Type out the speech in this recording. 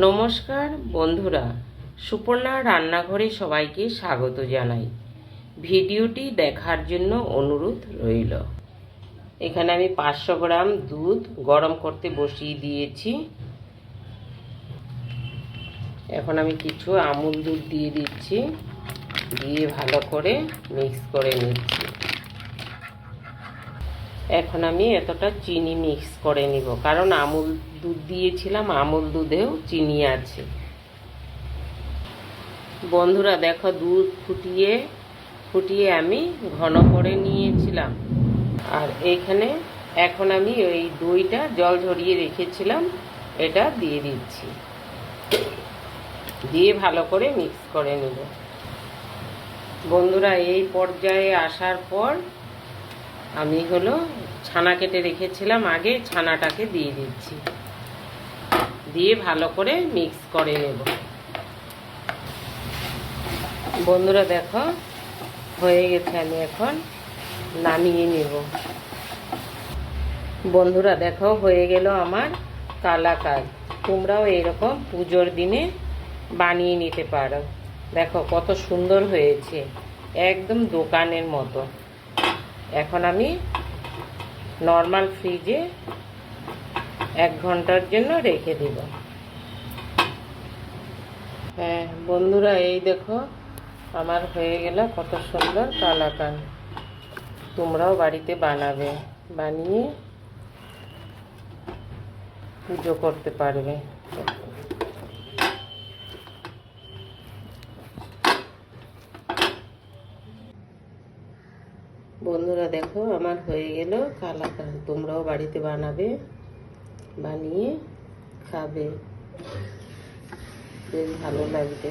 নমস্কার বন্ধুরা, সুপর্ণা রান্নাঘরে সবাইকে স্বাগত জানাই। ভিডিওটি দেখার জন্য অনুরোধ রইল। এখানে আমি 500 গ্রাম দুধ গরম করতে বসিয়ে দিয়েছি। এখন আমি কিছু আমুল দুধ দিয়ে দিচ্ছি, দিয়ে ভালো করে মিক্স করে নিচ্ছি। এখন আমি এতটা চিনি মিক্স করে নিব, কারণ আমুল দুধ দিয়েছিলাম, আমুল দুধেও চিনি আছে। বন্ধুরা দেখো, দুধ ফুটিয়ে আমি ঘন করে নিয়েছিলাম। আর এইখানে এখন আমি ওই দইটা জল ঝরিয়ে রেখেছিলাম, এটা দিয়ে দিচ্ছি, দিয়ে ভালো করে মিক্স করে নেব। বন্ধুরা, এই পর্যায়ে আসার পর আমি ছানা কেটে রেখেছিলাম, আগে ছানাটাকে দিয়ে দিচ্ছি, দিয়ে ভালো করে মিক্স করে নেব। বন্ধুরা দেখো, হয়ে গেছে, আমি এখন নামিয়ে নেব। বন্ধুরা দেখো, হয়ে গেল আমার কালাকাঁদ। তোমরাও এরকম পুজোর দিনে বানিয়ে নিতে পারো। দেখো কত সুন্দর হয়েছে, একদম দোকানের মতো। এখন আমি নর্মাল ফ্রিজে 1 ঘন্টার জন্য রেখে দেব। হ্যাঁ বন্ধুরা, এই দেখো আমার হয়ে গেল কত সুন্দর কালাকাঁদ। তোমরাও বাড়িতে বানাবে, বানিয়ে পুজো করতে পারবে। বন্ধুরা দেখো, আমার হয়ে গেল কালাকাঁদ। তোমরাও বাড়িতে বানাবে, বানিয়ে খাবে, বেশ ভালো লাগবে।